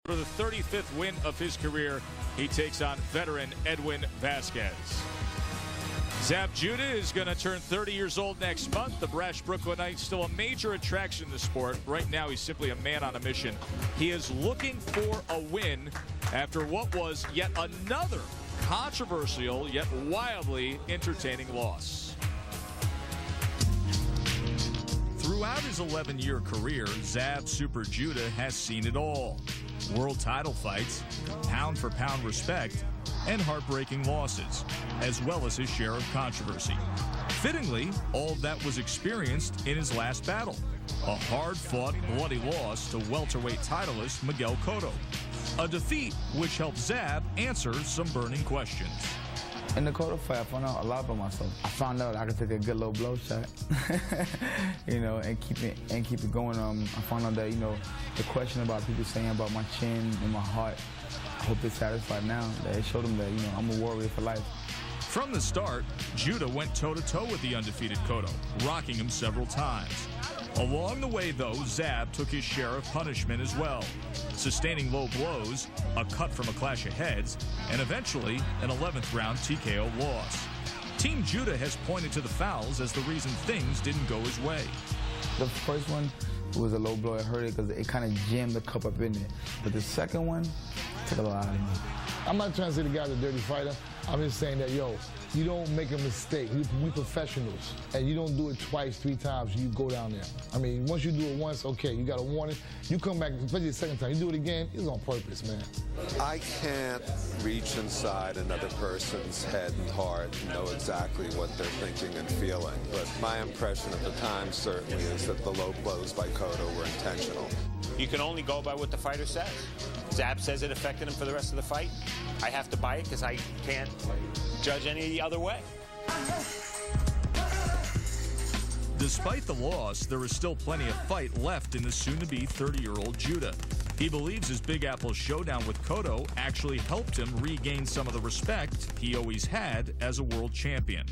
For the 35th win of his career, he takes on veteran Edwin Vazquez. Zab Judah is going to turn 30 years old next month. The brash Brooklynite, still a major attraction in the sport. Right now, he's simply a man on a mission. He is looking for a win after what was yet another controversial yet wildly entertaining loss. Throughout his 11-year career, Zab Super Judah has seen it all. World title fights, pound-for-pound respect, and heartbreaking losses, as well as his share of controversy. Fittingly, all of that was experienced in his last battle, a hard-fought, bloody loss to welterweight titleist Miguel Cotto, a defeat which helped Zab answer some burning questions. In the Cotto fight, I found out a lot about myself. I found out I could take a good little blow shot, and keep it going. I found out that, the question about people saying about my chin and my heart, I hope they're satisfied now. That it showed them that, I'm a warrior for life. From the start, Judah went toe-to-toe with the undefeated Cotto, rocking him several times. Along the way, though, Zab took his share of punishment as well, sustaining low blows, a cut from a clash of heads, and eventually an 11th round TKO loss. Team Judah has pointed to the fouls as the reason things didn't go his way. The first one was a low blow. I hurt it because it kind of jammed the cup up in there. But the second one took a lot out of me. I'm not trying to say the guy's a dirty fighter. I'm just saying that, you don't make a mistake. We professionals. And you don't do it twice, 3 times, you go down there. I mean, once you do it once, okay, you got a warning. You come back, especially the second time, you do it again, it's on purpose, man. I can't reach inside another person's head and heart and know exactly what they're thinking and feeling. But my impression at the time certainly is that the low blows by Cotto were intentional. You can only go by what the fighter says. Zab says it affected him for the rest of the fight. I have to buy it because I can't judge any other way. Despite the loss, there is still plenty of fight left in the soon-to-be 30-year-old Judah. He believes his Big Apple showdown with Cotto actually helped him regain some of the respect he always had as a world champion.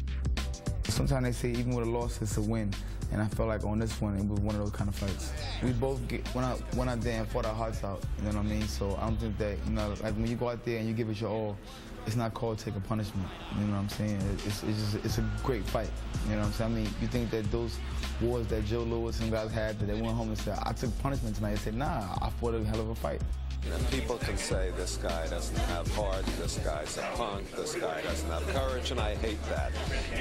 Sometimes they say even with a loss, it's a win. And I felt like on this one, it was one of those kind of fights. We both went out there and fought our hearts out, you know what I mean? So I don't think that, like when you go out there and you give it your all, it's not called taking punishment, you know what I'm saying? It's a great fight, you know what I'm saying? I mean, you think that those wars that Joe Louis and guys had, that they went home and said, I took punishment tonight. They said, nah, I fought a hell of a fight. And people can say this guy doesn't have heart, this guy's a punk, this guy doesn't have courage, and I hate that.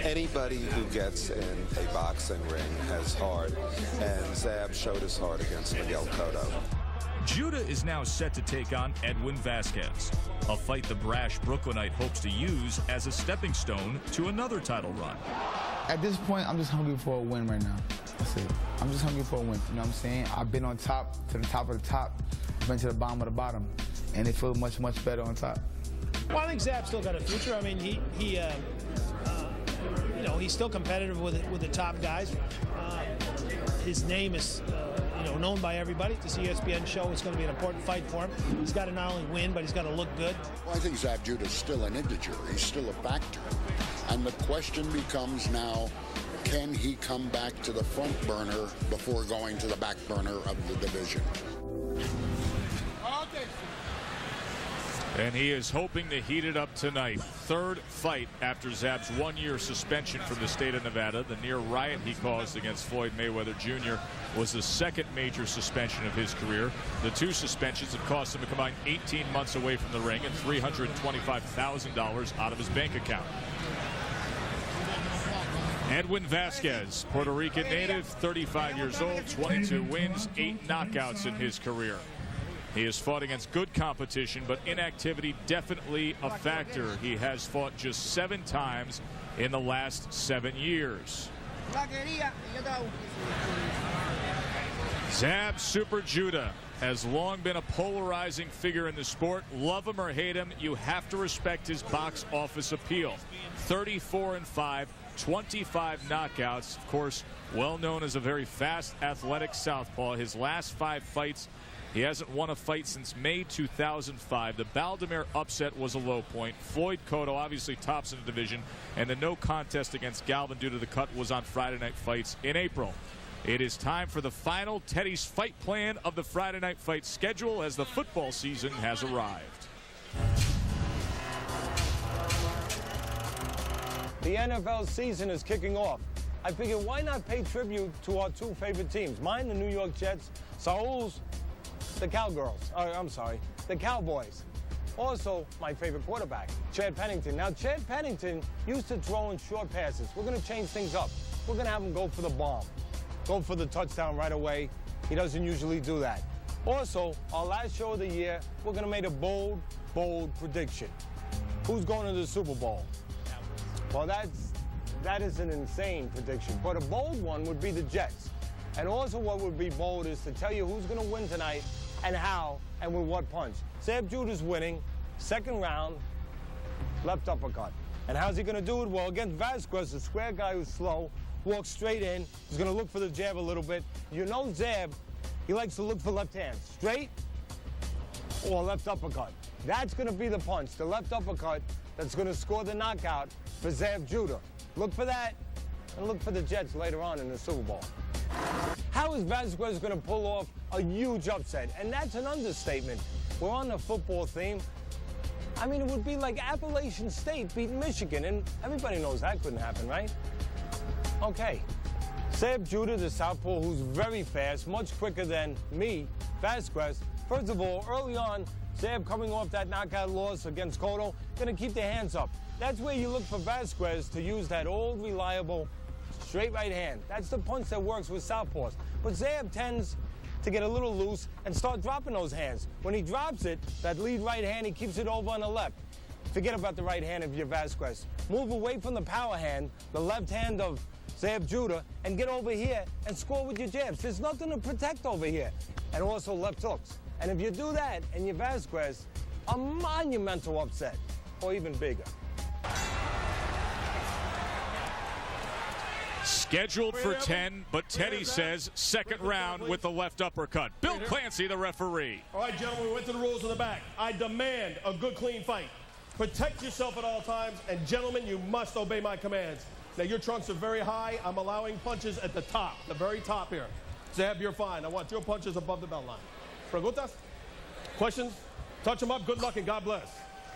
Anybody who gets in a boxing ring has heart, and Zab showed his heart against Miguel Cotto. Judah is now set to take on Edwin Vazquez, a fight the brash Brooklynite hopes to use as a stepping stone to another title run. At this point, I'm just hungry for a win right now. That's it. I'm just hungry for a win, you know what I'm saying? I've been on top, to the top of the top, went to the bottom of the bottom, and it feels much, much better on top. Well, I think Zab's still got a future. I mean, he's still competitive with the top guys. His name is, known by everybody. This ESPN show is going to be an important fight for him. He's got to not only win, but he's got to look good. Well, I think Zab Judah's still an integer. He's still a factor. And the question becomes now, can he come back to the front burner before going to the back burner of the division? And he is hoping to heat it up tonight. Third fight after Zab's 1-year suspension from the state of Nevada. The near riot he caused against Floyd Mayweather Jr. was the second major suspension of his career. The 2 suspensions have cost him a combined 18 months away from the ring and $325,000 out of his bank account. Edwin Vazquez, Puerto Rican native, 35 years old, 22 wins, 8 knockouts in his career. He has fought against good competition, but inactivity definitely a factor. He has fought just 7 times in the last 7 years. Zab Super Judah has long been a polarizing figure in the sport. Love him or hate him, you have to respect his box office appeal. 34-5, 25 knockouts. Of course, well known as a very fast, athletic southpaw. His last 5 fights, he hasn't won a fight since May 2005. The Baldomir upset was a low point. Floyd Cotto obviously tops in the division, and the no contest against Galvin due to the cut was on Friday Night Fights in April. It is time for the final Teddy's fight plan of the Friday night fight schedule as the football season has arrived. The NFL season is kicking off. I figured why not pay tribute to our two favorite teams? Mine, the New York Jets, Saul's, the the Cowboys. Also, my favorite quarterback, Chad Pennington. Now, Chad Pennington used to throw in short passes. We're going to change things up. We're going to have him go for the bomb, go for the touchdown right away. He doesn't usually do that. Also, our last show of the year, we're going to make a bold, bold prediction. Who's going to the Super Bowl? Well, that is an insane prediction, but a bold one would be the Jets. And also what would be bold is to tell you who's going to win tonight and how and with what punch. Zab Judah's winning, second round, left uppercut. And how's he going to do it? Well, against Vazquez, the square guy who's slow, walks straight in. He's going to look for the jab a little bit. You know Zab, he likes to look for left hand, straight or left uppercut. That's going to be the punch, the left uppercut that's going to score the knockout for Zab Judah. Look for that, and look for the Jets later on in the Super Bowl. How is Vazquez going to pull off a huge upset? And that's an understatement. We're on the football theme. I mean, it would be like Appalachian State beating Michigan, and everybody knows that couldn't happen, right? Okay. Zab Judah, the southpaw, who's very fast, much quicker than me, Vazquez. First of all, early on, Zab coming off that knockout loss against Cotto, going to keep their hands up. That's where you look for Vazquez to use that old, reliable, straight right hand. That's the punch that works with southpaws. But Zab tends to get a little loose and start dropping those hands. When he drops it, that lead right hand, he keeps it over on the left. Forget about the right hand of your Vazquez. Move away from the power hand, the left hand of Zab Judah, and get over here and score with your jabs. There's nothing to protect over here. And also left hooks. And if you do that and you're Vazquez, a monumental upset, or even bigger. Scheduled for 10, but Teddy says second round with the left uppercut. Bill Clancy, the referee. All right, gentlemen, we went through the rules in the back. I demand a good, clean fight. Protect yourself at all times, and gentlemen, you must obey my commands. Now, your trunks are very high. I'm allowing punches at the top, the very top here. Zab, you're fine. I want your punches above the belt line. Preguntas? Questions? Touch them up. Good luck, and God bless.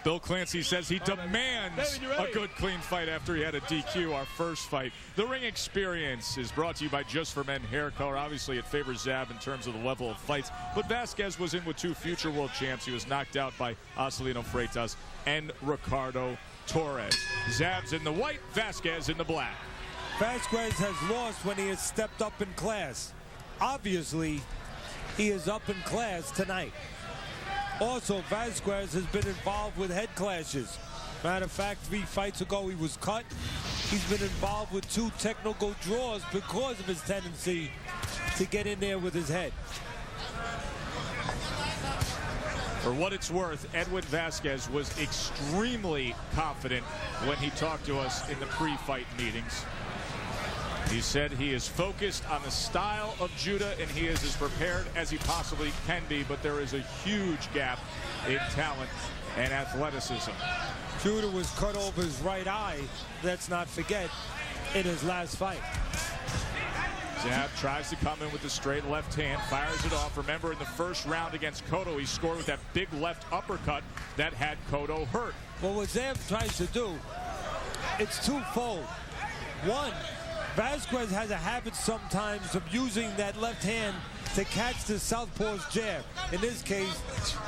Bill Clancy says he demands a good, clean fight after he had a DQ our first fight. The Ring Experience is brought to you by Just for Men Hair Color. Obviously, it favors Zab in terms of the level of fights, but Vazquez was in with two future world champs. He was knocked out by Acelino Freitas and Ricardo Torres. Zab's in the white, Vazquez in the black. Vazquez has lost when he has stepped up in class. Obviously, he is up in class tonight. Also, Vazquez has been involved with head clashes. Matter of fact, 3 fights ago he was cut. He's been involved with 2 technical draws because of his tendency to get in there with his head. For what it's worth, Edwin Vazquez was extremely confident when he talked to us in the pre-fight meetings. He said he is focused on the style of Judah and he is as prepared as he possibly can be, but there is a huge gap in talent and athleticism. Judah was cut over his right eye, let's not forget, in his last fight. Zab tries to come in with the straight left hand, fires it off. Remember, in the first round against Cotto, he scored with that big left uppercut that had Cotto hurt. Well, what Zab tries to do, it's twofold. One, Vazquez has a habit sometimes of using that left hand to catch the southpaw's jab. In this case,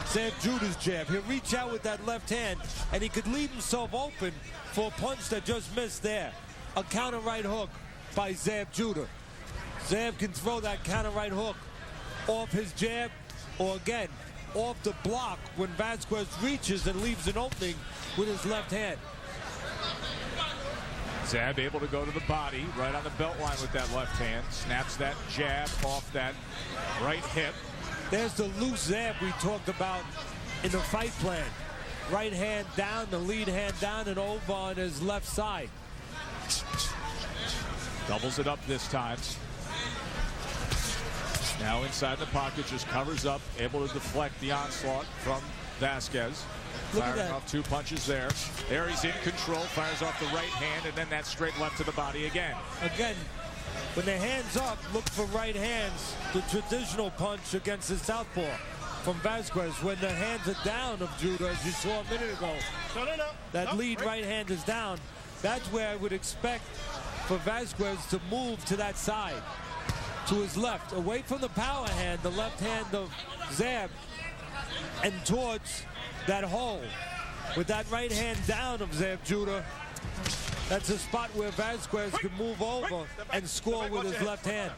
Zab Judah's jab. He'll reach out with that left hand, and he could leave himself open for a punch that just missed there. A counter right hook by Zab Judah. Zab can throw that counter right hook off his jab, or again, off the block when Vazquez reaches and leaves an opening with his left hand. Zab able to go to the body, right on the belt line with that left hand. Snaps that jab off that right hip. There's the loose Zab we talked about in the fight plan. Right hand down, the lead hand down and over on his left side. Doubles it up this time. Now inside the pocket, just covers up, able to deflect the onslaught from Vazquez. Firing off 2 punches there. There he's in control, fires off the right hand, and then that straight left to the body again. Again, when the hand's up, look for right hands, the traditional punch against the southpaw from Vazquez. When the hands are down of Judah, as you saw a minute ago, that lead right hand is down. That's where I would expect for Vazquez to move to that side, to his left, away from the power hand, the left hand of Zab, and towards that hole. With that right hand down of Zab Judah, that's a spot where Vazquez can move over and score with his left hand.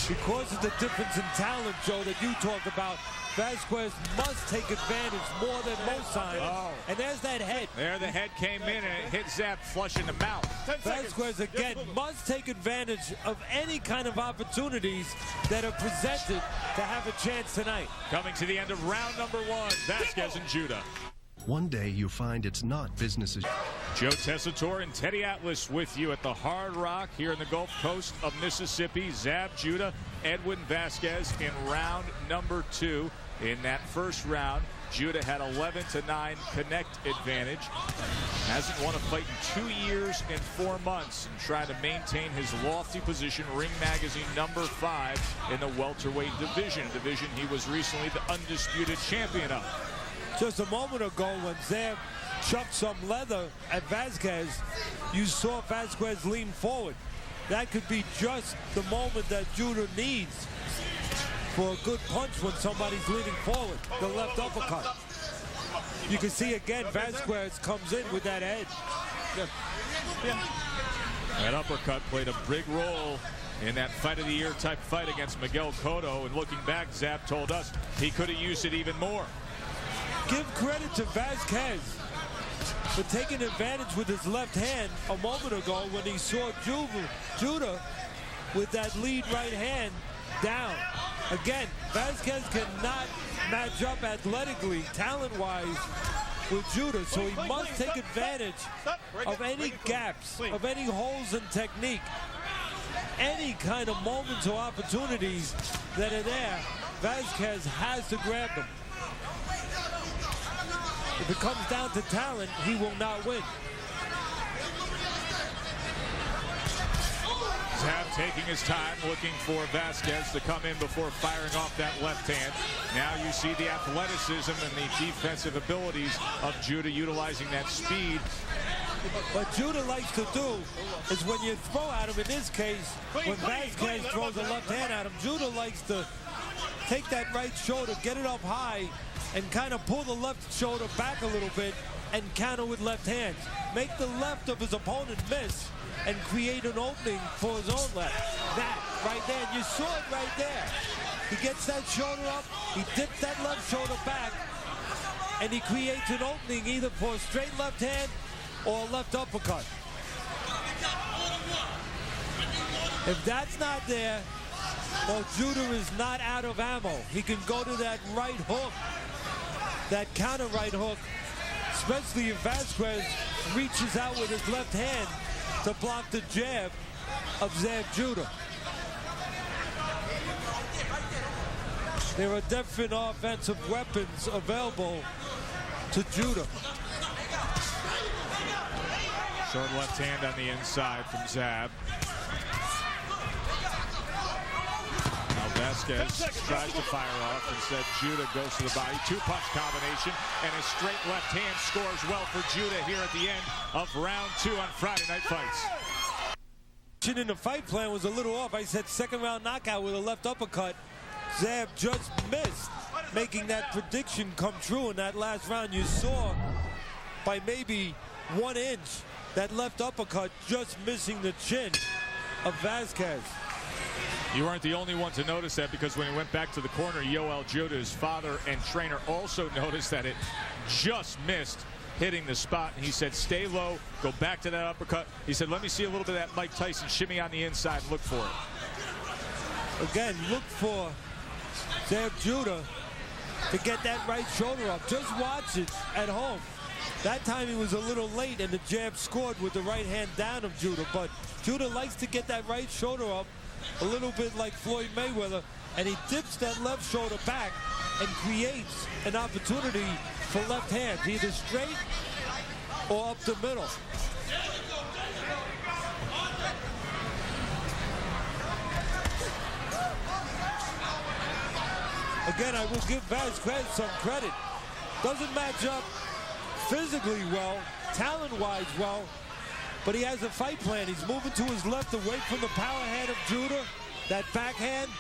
Because of the difference in talent, Joe, that you talk about, Vazquez must take advantage more than most times. And there's that head. There the head came in and it hit Zab flush in the mouth. Vazquez, again, must take advantage of any kind of opportunities that are presented to have a chance tonight. Coming to the end of round number 1, Vazquez and Judah. One day you find it's not business as usual. Joe Tessitore and Teddy Atlas with you at the Hard Rock here in the Gulf Coast of Mississippi. Zab Judah, Edwin Vazquez in round number 2. In that first round, Judah had 11-9 connect advantage. Hasn't won a fight in 2 years and 4 months, and trying to maintain his lofty position, Ring Magazine number 5 in the welterweight division. Division he was recently the undisputed champion of. Just a moment ago, when Zab chucked some leather at Vazquez, you saw Vazquez lean forward. That could be just the moment that Judah needs for a good punch when somebody's leaning forward, the left uppercut. You can see again, Vazquez comes in with that edge. That uppercut played a big role in that fight of the year type fight against Miguel Cotto. And looking back, Zab told us he could have used it even more. Give credit to Vazquez for taking advantage with his left hand a moment ago when he saw Judah with that lead right hand down. Again, Vazquez cannot match up athletically, talent-wise, with Judah, so he must take advantage of any gaps, of any holes in technique, any kind of moments or opportunities that are there. Vazquez has to grab them. If it comes down to talent, he will not win. Zab taking his time, looking for Vazquez to come in before firing off that left hand. Now you see the athleticism and the defensive abilities of Judah utilizing that speed. What Judah likes to do is when you throw at him, in this case, when Vazquez throws a left hand at him, Judah likes to take that right shoulder, get it up high, and kind of pull the left shoulder back a little bit and counter with left hands. Make the left of his opponent miss and create an opening for his own left. That right there, and you saw it right there. He gets that shoulder up, he dips that left shoulder back, and he creates an opening either for a straight left hand or a left uppercut. If that's not there, well, Judah is not out of ammo. He can go to that right hook, that counter right hook, especially if Vazquez reaches out with his left hand to block the jab of Zab Judah. There are different offensive weapons available to Judah. Short left hand on the inside from Zab. Now Vazquez tries to fire off. Instead, Judah goes to the body. 2-punch combination, and a straight left hand scores well for Judah here at the end of round 2 on Friday Night Fights. In the fight plan was a little off. I said second round knockout with a left uppercut. Zab just missed making that prediction come true in that last round. You saw by maybe 1 inch that left uppercut just missing the chin of Vazquez. You weren't the only one to notice that, because when he went back to the corner, Yoel Judah, his father and trainer, also noticed that it just missed hitting the spot, and he said, stay low, go back to that uppercut. He said, let me see a little bit of that Mike Tyson shimmy on the inside and look for it. Again, look for Zab Judah to get that right shoulder up. Just watch it at home. That time he was a little late, and the jab scored with the right hand down of Judah, but Judah likes to get that right shoulder up a little bit like Floyd Mayweather, and he dips that left shoulder back and creates an opportunity for left hands, either straight or up the middle. Again, I will give Vazquez some credit. Doesn't match up physically well, talent-wise well, but he has a fight plan. He's moving to his left away from the power hand of Judah, that backhand.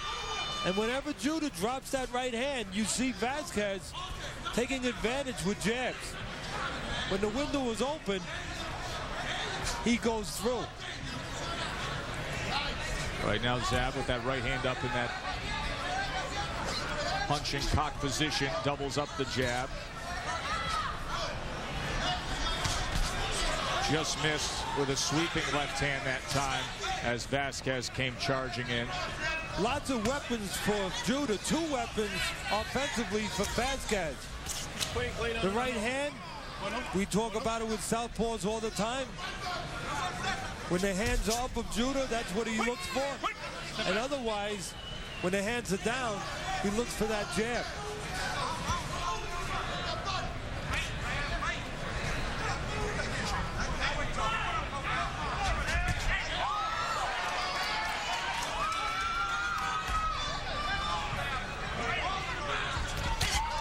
And whenever Judah drops that right hand, you see Vazquez taking advantage with jabs. When the window was open, he goes through. Right now, Zab with that right hand up in that punch and cock position, doubles up the jab. Just missed with a sweeping left hand that time as Vazquez came charging in. Lots of weapons for Judah, 2 weapons offensively for Vazquez. The right hand, we talk about it with southpaws all the time. When the hands are up of Judah, that's what he looks for. And otherwise, when the hands are down, he looks for that jab.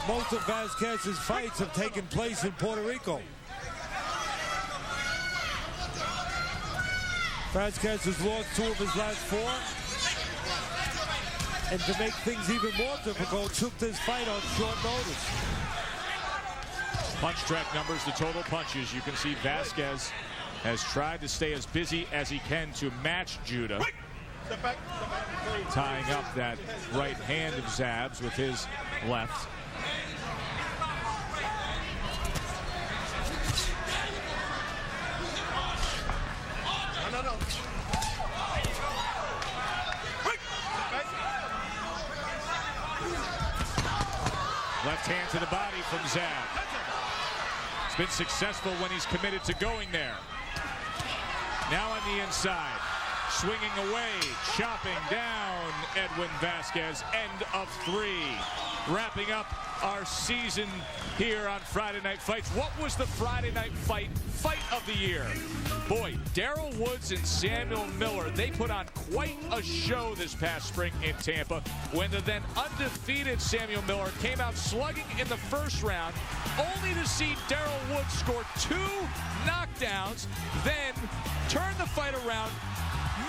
Most of Vazquez's fights have taken place in Puerto Rico. Vazquez has lost 2 of his last 4. And to make things even more difficult, took this fight on short notice. Punch track numbers, the total punches. You can see Vazquez has tried to stay as busy as he can to match Judah. Tying up that right hand of Zab's with his left. Left hand to the body from Zab. It's been successful when he's committed to going there. Now on the inside, swinging away, chopping down Edwin Vazquez. End of 3. Wrapping up our season here on Friday Night Fights. What was the Friday Night Fight of the year? Boy, Darrell Woods and Samuel Miller, they put on quite a show this past spring in Tampa when the then undefeated Samuel Miller came out slugging in the first round, only to see Darrell Woods score 2 knockdowns, then turn the fight around.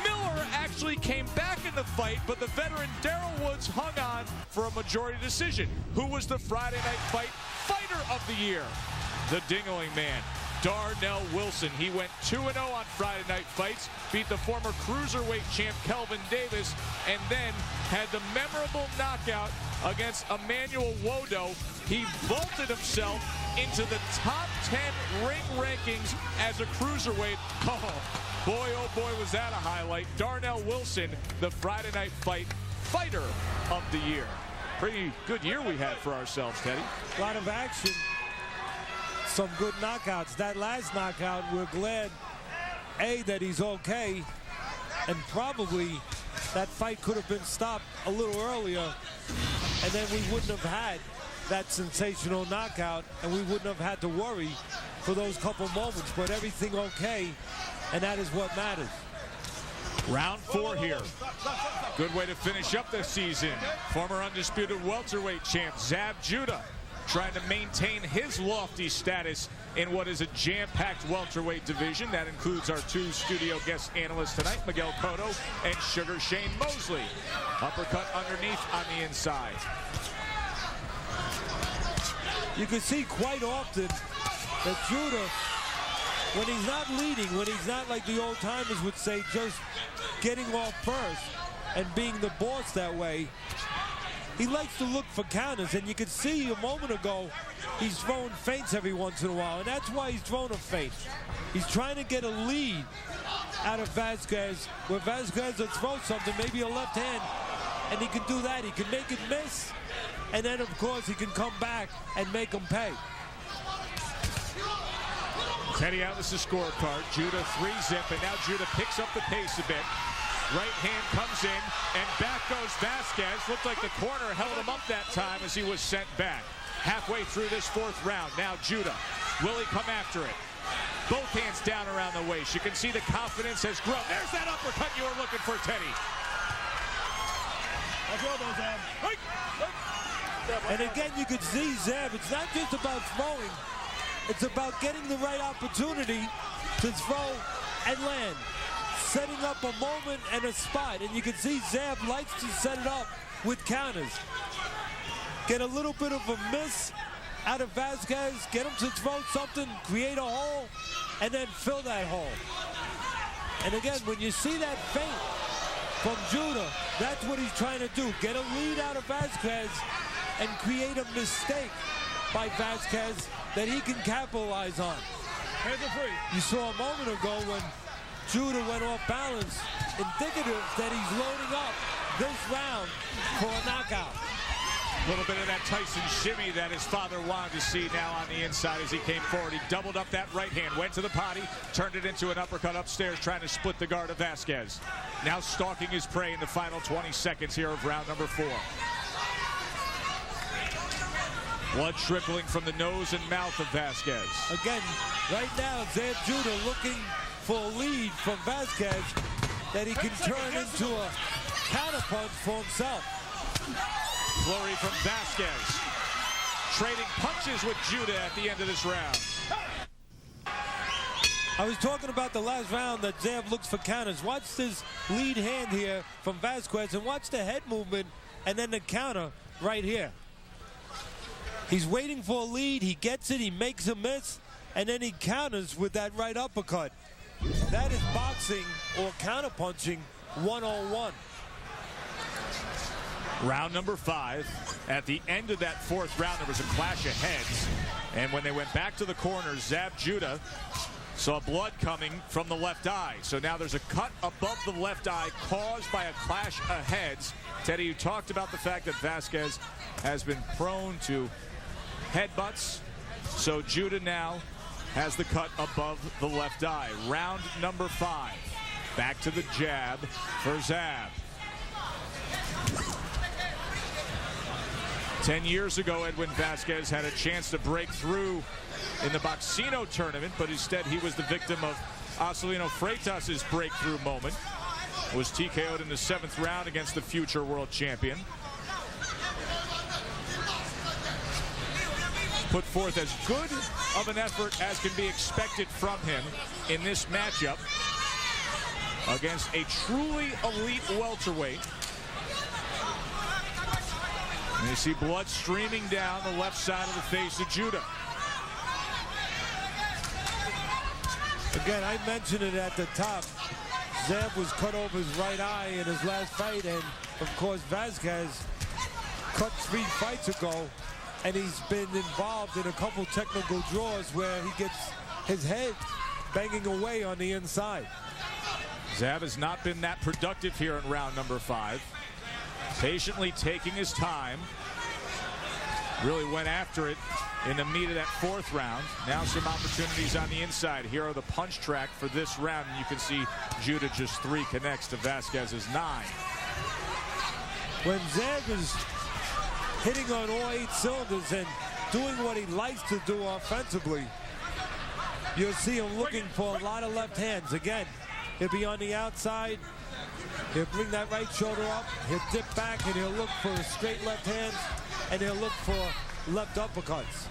Miller actually came back in the fight, but the veteran Darrell Woods hung on for a majority decision. Who was the Friday Night Fighter of the year? The Dingling Man, Darnell Wilson. He went 2-0 on Friday Night Fights, beat the former cruiserweight champ Kelvin Davis, and then had the memorable knockout against Emmanuel Wodo. He vaulted himself into the top 10 ring rankings as a cruiserweight. Oh boy, was that a highlight. Darnell Wilson, the Friday Night Fighter of the year. Pretty good year we had for ourselves, Teddy. A lot of action. Some good knockouts. That last knockout, we're glad, A, that he's okay, and probably that fight could have been stopped a little earlier, and then we wouldn't have had that sensational knockout, and we wouldn't have had to worry for those couple moments. But everything okay, and that is what matters. Round 4 here. Good way to finish up this season. Former undisputed welterweight champ Zab Judah trying to maintain his lofty status in what is a jam-packed welterweight division. That includes our 2 studio guest analysts tonight, Miguel Cotto and Sugar Shane Mosley. Uppercut underneath on the inside. You can see quite often that Judah, when he's not leading, when he's not, like the old timers would say, just getting off first and being the boss that way, he likes to look for counters. And you could see a moment ago, he's throwing feints every once in a while, and that's why he's throwing a feint. He's trying to get a lead out of Vazquez, where Vazquez will throw something, maybe a left hand, and he can do that. He can make it miss, and then, of course, he can come back and make him pay. Teddy, out is the scorecard. Judah 3-zip, and now Judah picks up the pace a bit. Right hand comes in, and back goes Vazquez. Looked like the corner held him up that time as he was sent back. Halfway through this 4th round, now Judah. Will he come after it? both hands down around the waist. You can see the confidence has grown. There's that uppercut you were looking for, Teddy. And again, you can see Zab, it's not just about throwing, it's about getting the right opportunity to throw and land. Setting up a moment and a spot. And you can see Zab likes to set it up with counters. Get a little bit of a miss out of Vazquez, get him to throw something, create a hole, and then fill that hole. And again, when you see that feint from Judah, that's what he's trying to do. Get a lead out of Vazquez and create a mistake by Vazquez that he can capitalize on. You saw a moment ago when Judah went off balance, indicative that he's loading up this round for a knockout. A little bit of that Tyson shimmy that his father wanted to see now on the inside as he came forward. He doubled up that right hand, went to the potty, turned it into an uppercut upstairs, trying to split the guard of Vazquez. Now stalking his prey in the final 20 seconds here of round number 4. Blood trickling from the nose and mouth of Vazquez. Again, right now, Zab Judah looking for a lead from Vazquez that he can turn into a counterpunch for himself. Flurry from Vazquez. Trading punches with Judah at the end of this round. I was talking about the last round that Zab looks for counters. Watch this lead hand here from Vazquez and watch the head movement and then the counter right here. He's waiting for a lead, he gets it, he makes a miss, and then he counters with that right uppercut. That is boxing or counterpunching 101. Round number 5. At the end of that 4th round, there was a clash of heads. And when they went back to the corners, Zab Judah saw blood coming from the left eye. So now there's a cut above the left eye caused by a clash of heads. Teddy, you talked about the fact that Vazquez has been prone to headbutts. So Judah now has the cut above the left eye. Round number 5. Back to the jab for Zab. 10 years ago, Edwin Vazquez had a chance to break through in the Boxino tournament, but instead he was the victim of Acelino Freitas' breakthrough moment. Was TKO'd in the 7th round against the future world champion. Put forth as good of an effort as can be expected from him in this matchup against a truly elite welterweight. And you see blood streaming down the left side of the face of Judah. Again, I mentioned it at the top. Zab was cut over his right eye in his last fight, and of course Vazquez cut 3 fights ago, and he's been involved in a couple technical draws where he gets his head banging away on the inside. Zab has not been that productive here in round number 5. Patiently taking his time. Really went after it in the meat of that 4th round. Now some opportunities on the inside. Here are the punch track for this round. And you can see Judah just 3 connects to Vazquez's 9. When Zab is hitting on all 8 cylinders and doing what he likes to do offensively, you'll see him looking for a lot of left hands. Again, he'll be on the outside. He'll bring that right shoulder up. He'll dip back and he'll look for straight left hands, and he'll look for left uppercuts.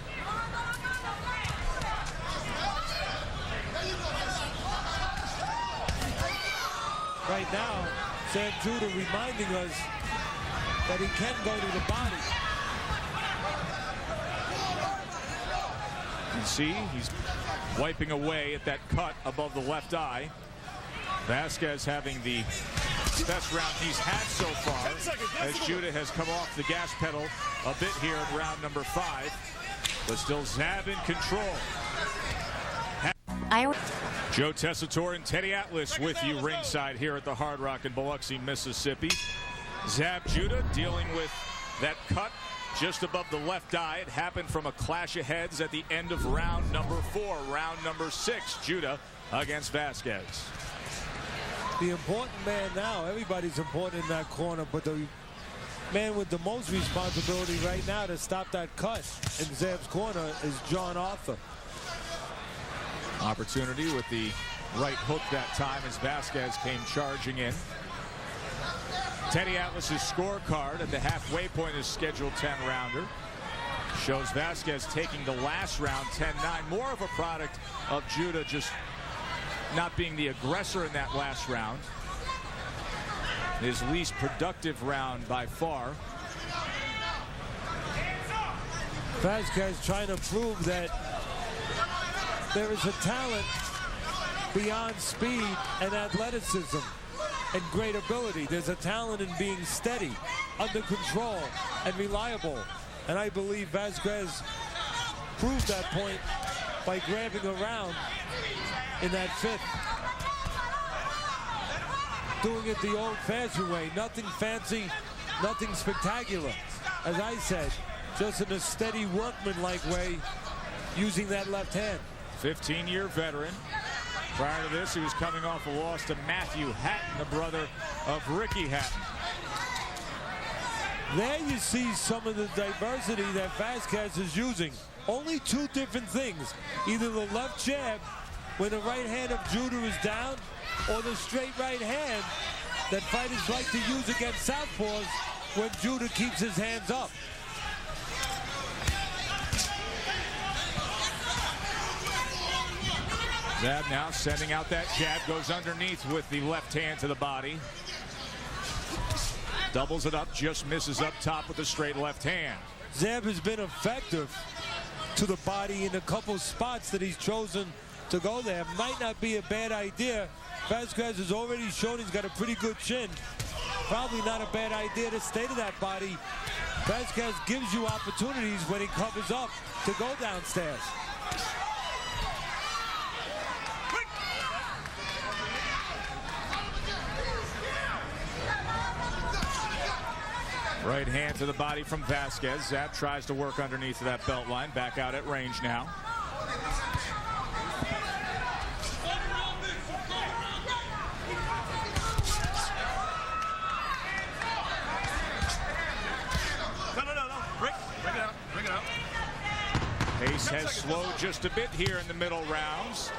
Right now, Zab Judah reminding us that he can go to the body. You see, he's wiping away at that cut above the left eye. Vazquez having the best round he's had so far as Judah has come off the gas pedal a bit here in round number 5, but still Zab in control. Joe Tessitore and Teddy Atlas with you ringside here at the Hard Rock in Biloxi, Mississippi. Zab Judah dealing with that cut just above the left eye. It happened from a clash of heads at the end of round number 4. Round number 6, Judah against Vazquez. The important man now, everybody's important in that corner, but the man with the most responsibility right now to stop that cut in Zab's corner is John Arthur. Opportunity with the right hook that time as Vazquez came charging in. Teddy Atlas's scorecard at the halfway point is scheduled 10-rounder. Shows Vazquez taking the last round 10-9. More of a product of Judah just not being the aggressor in that last round. His least productive round by far. Vazquez trying to prove that there is a talent beyond speed and athleticism and great ability. There's a talent in being steady, under control, and reliable. And I believe Vazquez proved that point by grabbing a round in that fifth. Doing it the old-fashioned way. Nothing fancy, nothing spectacular. As I said, just in a steady workman-like way, using that left hand. 15-year veteran. Prior to this, he was coming off a loss to Matthew Hatton, the brother of Ricky Hatton. There you see some of the diversity that Vazquez is using. Only two different things. Either the left jab when the right hand of Judah is down, or the straight right hand that fighters like to use against southpaws when Judah keeps his hands up. Zab now sending out that jab, goes underneath with the left hand to the body. Doubles it up, just misses up top with a straight left hand. Zab has been effective to the body in a couple spots that he's chosen to go there. Might not be a bad idea. Vazquez has already shown he's got a pretty good chin. Probably not a bad idea to stay to that body. Vazquez gives you opportunities when he covers up to go downstairs. Right hand to the body from Vazquez. Zab tries to work underneath that belt line. Back out at range now. No. Bring it out. Pace has slowed just a bit here in the middle rounds.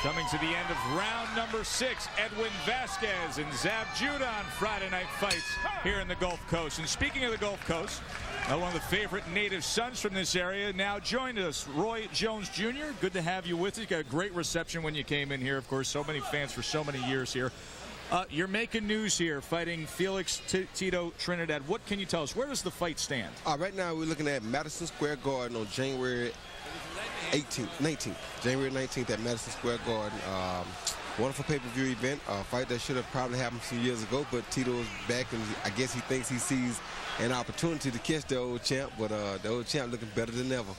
Coming to the end of round number 6, Edwin Vazquez and Zab Judah on Friday Night Fights here in the Gulf Coast. And speaking of the Gulf Coast, one of the favorite native sons from this area now joined us, Roy Jones Jr. Good to have you with us. You got a great reception when you came in here. Of course, so many fans for so many years here. You're making news here, fighting Felix Tito Trinidad. What can you tell us? Where does the fight stand? Right now, we're looking at Madison Square Garden on January 19th. January 19th at Madison Square Garden. Wonderful pay-per-view event. A fight that should have probably happened some years ago, but Tito is back, and I guess he thinks he sees an opportunity to catch the old champ, but the old champ looking better than ever.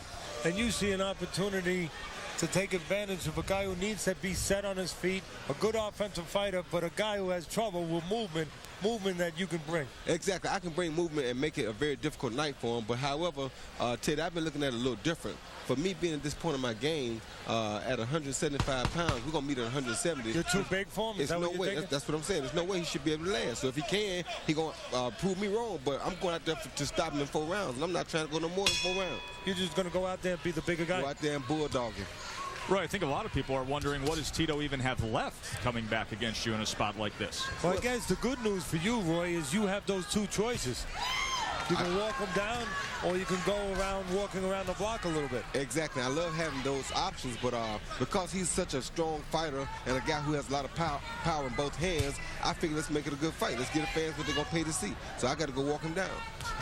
And you see an opportunity to take advantage of a guy who needs to be set on his feet, a good offensive fighter, but a guy who has trouble with movement that you can bring. Exactly. I can bring movement and make it a very difficult night for him, but however, Ted, I've been looking at it a little different. For me being at this point in my game, at 175 pounds, we're going to meet at 170. You're too big for him? Is that no what way. you're That's what I'm saying. There's no way he should be able to last. So if he can, he's going to prove me wrong, but I'm going out there to stop him in 4 rounds, and I'm not trying to go no more than 4 rounds. You're just going to go out there and be the bigger guy? Go out there and bulldog him. Right, I think a lot of people are wondering, what does Tito even have left coming back against you in a spot like this? Well, I guess the good news for you, Roy, is you have those 2 choices. You can walk him down, or you can go around walking around the block a little bit. Exactly. I love having those options, but because he's such a strong fighter and a guy who has a lot of power in both hands, I figure let's make it a good fight. Let's get the fans what they're going to pay to see. So I got to go walk him down.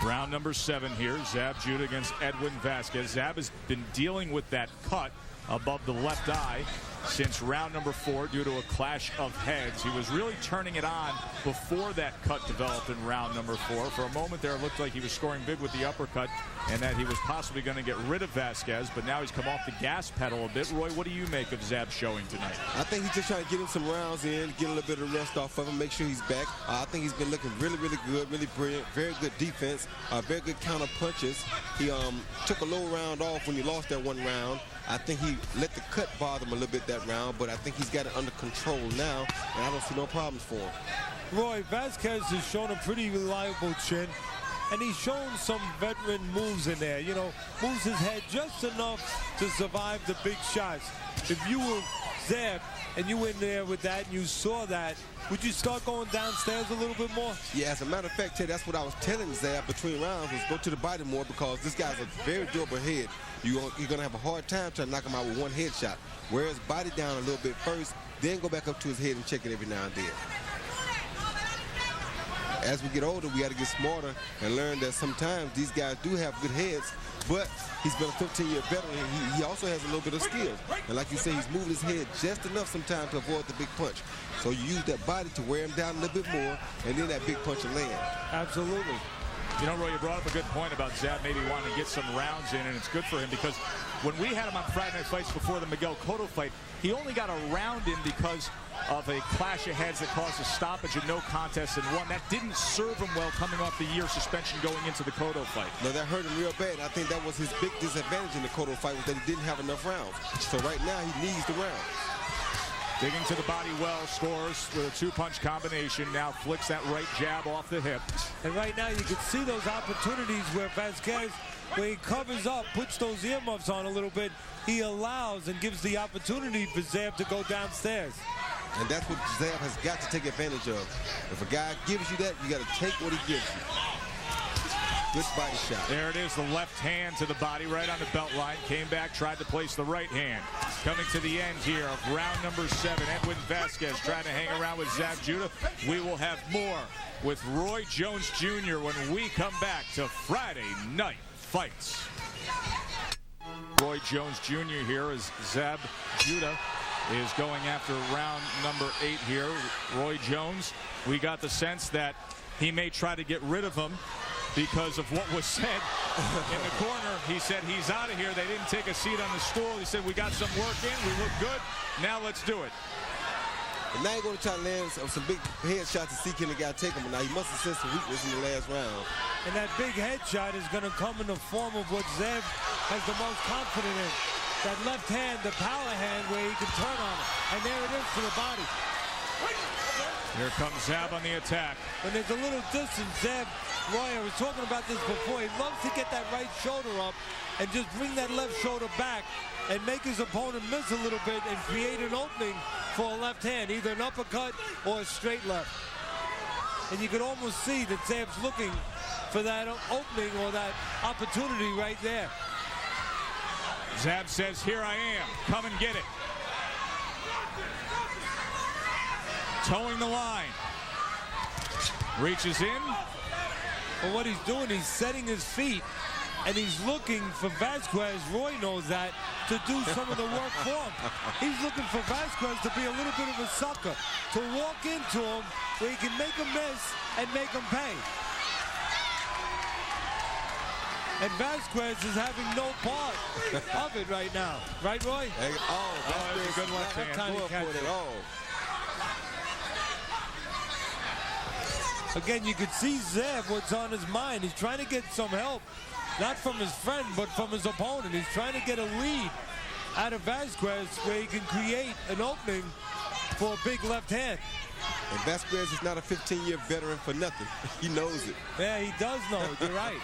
Round number 7 here, Zab Judah against Edwin Vazquez. Zab has been dealing with that cut above the left eye since round number 4 due to a clash of heads. He was really turning it on before that cut developed in round number 4. For a moment there, it looked like he was scoring big with the uppercut and that he was possibly going to get rid of Vazquez, but now he's come off the gas pedal a bit. Roy, what do you make of Zab's showing tonight? I think he's just trying to get him some rounds in, get a little bit of rest off of him, make sure he's back. I think he's been looking really, really good, really brilliant, very good defense, very good counter punches. He took a low round off when he lost that 1 round. I think he let the cut bother him a little bit that round, but I think he's got it under control now, and I don't see no problems for him. Roy, Vazquez has shown a pretty reliable chin. and he's shown some veteran moves in there. You know, moves his head just enough to survive the big shots. If you were Zab and you in there with that and you saw that, would you start going downstairs a little bit more? Yeah, as a matter of fact, Ted, that's what I was telling Zab between rounds, was go to the body more, because this guy's a very durable head. You're going to have a hard time trying to knock him out with one headshot. Whereas body down a little bit first, then go back up to his head and check it every now and then. As we get older, we got to get smarter and learn that sometimes these guys do have good heads, but he's been a 15-year veteran. He also has a little bit of skill. And like you say, he's moving his head just enough sometimes to avoid the big punch. So you use that body to wear him down a little bit more, and then that big punch will land. Absolutely. You know, Roy, you brought up a good point about Zab maybe wanting to get some rounds in, and it's good for him because when we had him on Friday Night Fights before the Miguel Cotto fight, he only got a round in because of a clash of heads that caused a stoppage and no contest and one. That didn't serve him well coming off the year suspension going into the Cotto fight. No, that hurt him real bad. I think that was his big disadvantage in the Cotto fight, was that he didn't have enough rounds. So right now he needs the rounds. Digging to the body well, scores with a two-punch combination. Now flicks that right jab off the hip. And right now you can see those opportunities where Vazquez, when he covers up, puts those earmuffs on a little bit, he allows and gives the opportunity for Zab to go downstairs. And that's what Zab has got to take advantage of. If a guy gives you that, you got to take what he gives you. Good body shot. There it is, the left hand to the body right on the belt line. Came back, tried to place the right hand. Coming to the end here of round number 7. Edwin Vazquez trying to hang around with Zab Judah. We will have more with Roy Jones Jr. when we come back to Friday Night Fights. Roy Jones Jr. here as Zab Judah is going after round number 8 here. Roy Jones, we got the sense that he may try to get rid of him because of what was said in the corner. He said he's out of here. They didn't take a seat on the stool. He said, we got some work in. We look good. Now let's do it. And now he's going to try to land some big headshots to see can the guy take him. Now he must have sensed some weakness in the last round. And that big headshot is going to come in the form of what Zab has the most confidence in. That left hand, the power hand, where he can turn on it. And there it is to the body. Here comes Zab on the attack. When there's a little distance, Zab, Roy, I was talking about this before, he loves to get that right shoulder up and just bring that left shoulder back and make his opponent miss a little bit and create an opening for a left hand, either an uppercut or a straight left. And you can almost see that Zab's looking for that opening or that opportunity right there. Zab says, here I am, come and get it. Towing the line. Reaches in. Well, what he's doing, he's setting his feet, and he's looking for Vazquez, Roy knows that, to do some of the work for him. He's looking for Vazquez to be a little bit of a sucker, to walk into him where he can make him miss and make him pay. And Vazquez is having no part of it right now. Right, Roy? That's a good left hand. Again, you could see Zab, what's on his mind. He's trying to get some help, not from his friend, but from his opponent. He's trying to get a lead out of Vazquez where he can create an opening for a big left hand. And Vazquez is not a 15-year veteran for nothing. He knows it. Yeah, he does know it. You're right.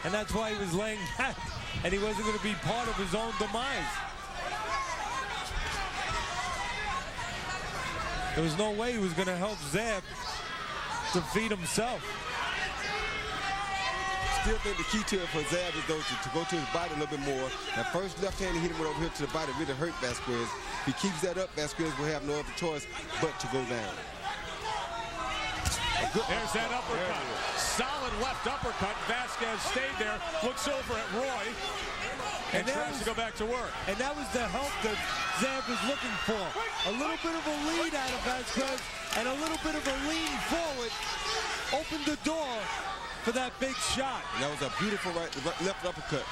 And that's why he was laying back, and he wasn't going to be part of his own demise. There was no way he was going to help Zab defeat himself. Still think the key to it for Zab is though to go to his body a little bit more. That first left hand he hit him with over here to the body really hurt Vazquez. If he keeps that up, Vazquez will have no other choice but to go down. There's that uppercut. Solid left uppercut. Vazquez stayed there, looks over at Roy, and tries to go back to work. And that was the help that Zab was looking for. A little bit of a lead out of Vazquez and a little bit of a lean forward opened the door for that big shot. And that was a beautiful left uppercut.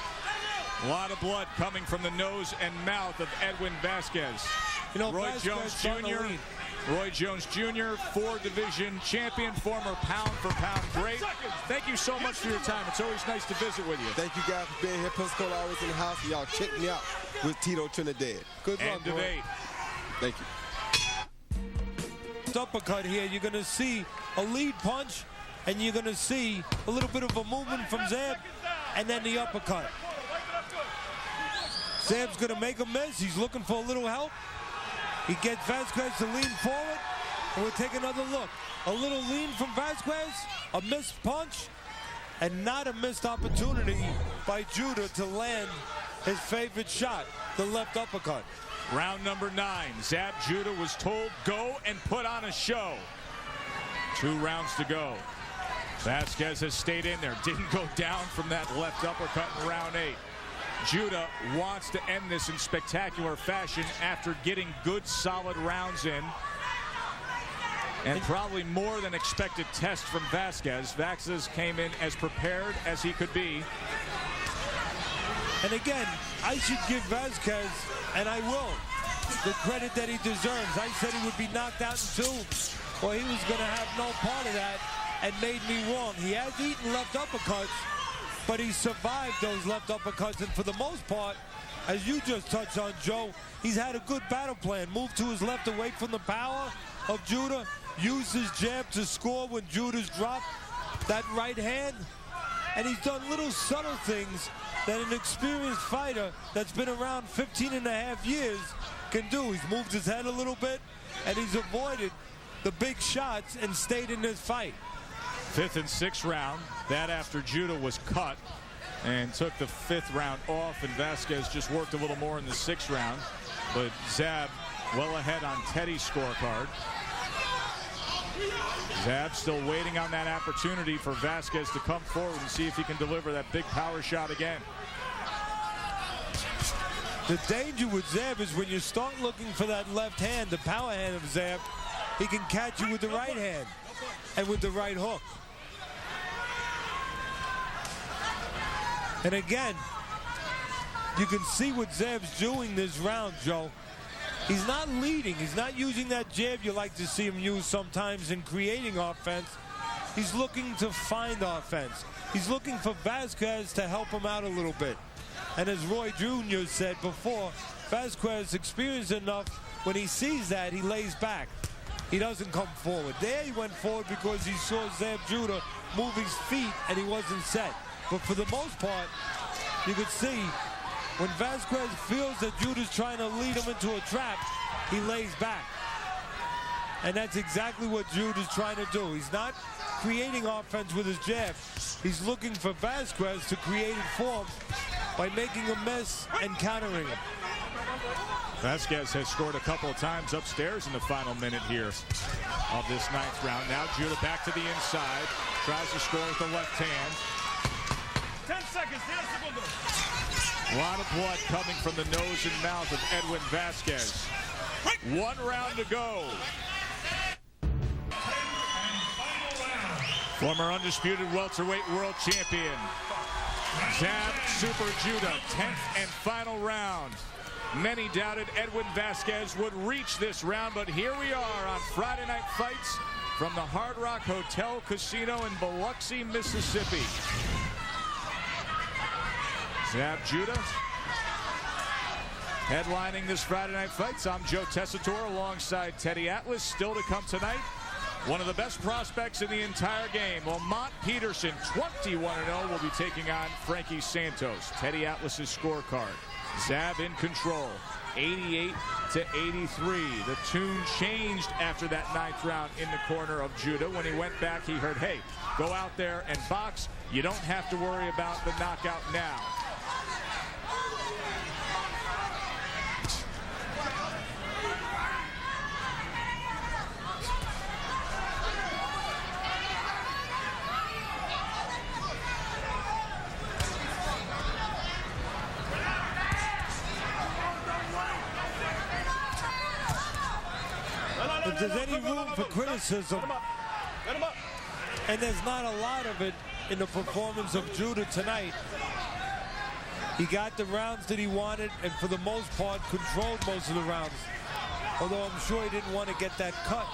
A lot of blood coming from the nose and mouth of Edwin Vazquez. You know, Roy Jones Jr. Roy Jones Jr., 4-division champion, former pound-for-pound great. Thank you so much for your time. It's always nice to visit with you. Thank you guys for being here. Pensacola always in the house, and y'all check me out with Tito Trinidad. Good luck, End of 8. Thank you. Uppercut here, you're going to see a lead punch and you're going to see a little bit of a movement from Zab, and then the uppercut. Zab's going to make a miss. He's looking for a little help. He gets Vazquez to lean forward, and we'll take another look. A little lean from Vazquez, a missed punch, and not a missed opportunity by Judah to land his favorite shot, the left uppercut. Round number 9. Zab Judah was told, go and put on a show. 2 rounds to go. Vazquez has stayed in there. Didn't go down from that left uppercut in round 8. Judah wants to end this in spectacular fashion after getting good, solid rounds in. And probably more than expected test from Vazquez. Vazquez came in as prepared as he could be. And again, I should give Vazquez, and I will, the credit that he deserves. I said he would be knocked out in 2, or he was going to have no part of that, and made me wrong. He has eaten left uppercuts, but he survived those left uppercuts, and for the most part, as you just touched on, Joe, he's had a good battle plan. Moved to his left away from the power of Judah, used his jab to score when Judah's dropped that right hand, and he's done little subtle things that an experienced fighter that's been around 15.5 years can do. He's moved his head a little bit, and he's avoided the big shots and stayed in this fight. 5th and 6th round. That after Judah was cut and took the 5th round off, and Vazquez just worked a little more in the 6th round. But Zab well ahead on Teddy's scorecard. Zab still waiting on that opportunity for Vazquez to come forward and see if he can deliver that big power shot again. The danger with Zab is when you start looking for that left hand, the power hand of Zab, he can catch you with the right hand and with the right hook. And again, you can see what Zab's doing this round, Joe. He's not leading. He's not using that jab you like to see him use sometimes in creating offense. He's looking to find offense. He's looking for Vazquez to help him out a little bit. And as Roy Jr. said before, Vazquez experienced enough. When he sees that, he lays back. He doesn't come forward. There he went forward because he saw Zab Judah move his feet and he wasn't set. But for the most part, you could see when Vazquez feels that Judah's trying to lead him into a trap, he lays back. And that's exactly what Judah's trying to do. He's not creating offense with his jab. He's looking for Vazquez to create it for him by making a miss and countering him. Vazquez has scored a couple of times upstairs in the final minute here of this 9th round. Now Judah back to the inside, tries to score with the left hand. 10 seconds, 10 seconds. A lot of blood coming from the nose and mouth of Edwin Vazquez. 1 round to go. Former undisputed welterweight world champion Zab Super Judah, 10th and final round. Many doubted Edwin Vazquez would reach this round, but here we are on Friday Night Fights from the Hard Rock Hotel Casino in Biloxi, Mississippi. Zab Judah headlining this Friday Night Fights. I'm Joe Tessitore alongside Teddy Atlas. Still to come tonight, one of the best prospects in the entire game, Lamont Peterson, 21-0, will be taking on Frankie Santos. Teddy Atlas's scorecard. Zab in control, 88-83. The tune changed after that 9th round in the corner of Judah. When he went back, he heard, hey, go out there and box. You don't have to worry about the knockout now. If there's any room for criticism, and there's not a lot of it in the performance of Judah tonight, he got the rounds that he wanted and for the most part controlled most of the rounds. Although I'm sure he didn't want to get that cut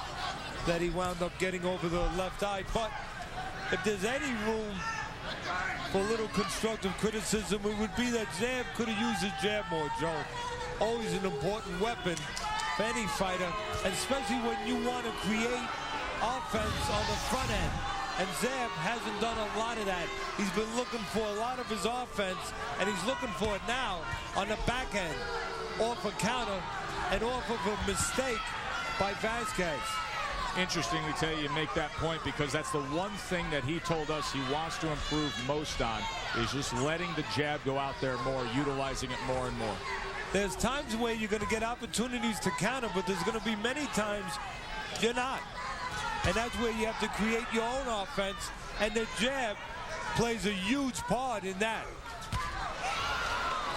that he wound up getting over the left eye. But if there's any room for a little constructive criticism, it would be that Zab could have used his jab more, Joe. Always an important weapon for any fighter, and especially when you want to create offense on the front end. And Zab hasn't done a lot of that. He's been looking for a lot of his offense, and he's looking for it now on the back end, off a counter and off of a mistake by Vazquez. Interesting to tell you make that point, because that's the one thing that he told us he wants to improve most on, is just letting the jab go out there more, utilizing it more and more. There's times where you're going to get opportunities to counter, but there's going to be many times you're not. And that's where you have to create your own offense, and the jab plays a huge part in that.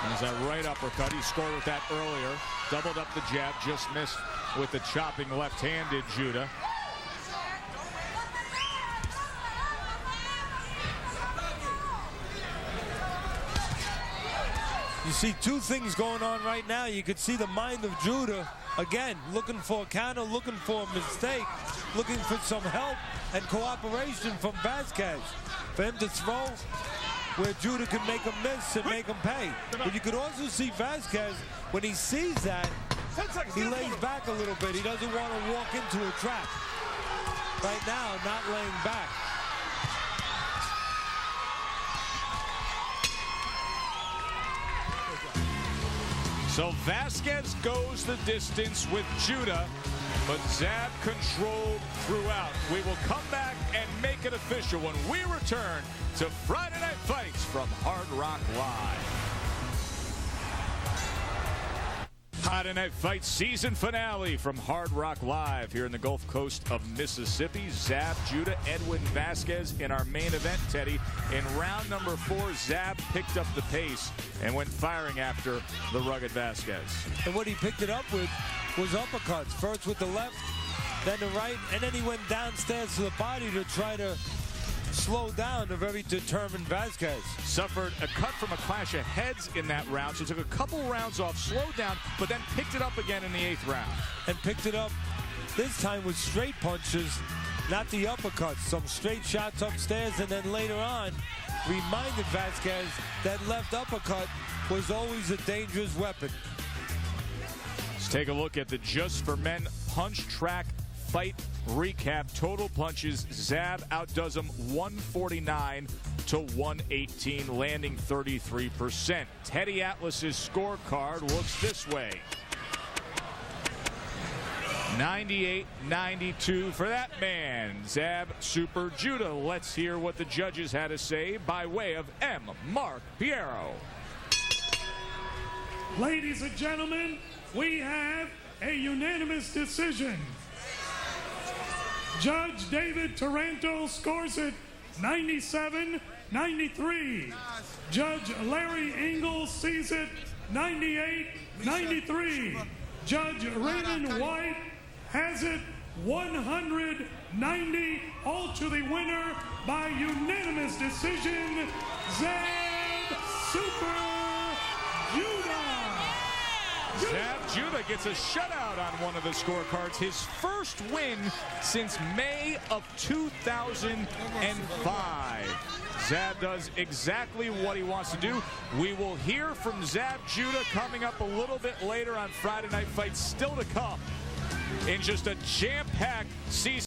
There's that right uppercut. He scored with that earlier. Doubled up the jab, just missed with the chopping left-handed Judah. You see two things going on right now. You could see the mind of Judah, again, looking for a counter, looking for a mistake, looking for some help and cooperation from Vazquez. For him to throw where Judah can make him miss and make him pay. But you could also see Vazquez, when he sees that, he lays back a little bit. He doesn't want to walk into a trap. Right now, not laying back. So Vazquez goes the distance with Judah, but Zab controlled throughout. We will come back and make it official when we return to Friday Night Fights from Hard Rock Live. Friday Night Fights season finale from Hard Rock Live here in the Gulf Coast of Mississippi. Zab, Judah, Edwin, Vazquez in our main event, Teddy. In round number 4, Zab picked up the pace and went firing after the rugged Vazquez. And what he picked it up with was uppercuts. First with the left, then the right, and then he went downstairs to the body to try to slow down the very determined Vazquez. Suffered a cut from a clash of heads in that round, so took a couple rounds off, slowed down, but then picked it up again in the 8th round. And picked it up this time with straight punches, not the uppercuts. Some straight shots upstairs, and then later on reminded Vazquez that left uppercut was always a dangerous weapon. Let's take a look at the Just for Men Punch Track Fight recap. Total punches, Zab outdoes him 149 to 118, landing 33%. Teddy Atlas's scorecard looks this way. 98-92 for that man, Zab Super Judah. Let's hear what the judges had to say by way of M. Mark Piero. Ladies and gentlemen, we have a unanimous decision. Judge David Taranto scores it 97-93. Judge Larry Ingalls sees it 98-93. Judge Raymond White has it 190. All to the winner by unanimous decision, Zab Super Judah. Zab Judah gets a shutout on one of the scorecards. His first win since May of 2005. Zab does exactly what he wants to do. We will hear from Zab Judah coming up a little bit later on Friday Night Fights, still to come in just a jam-packed season.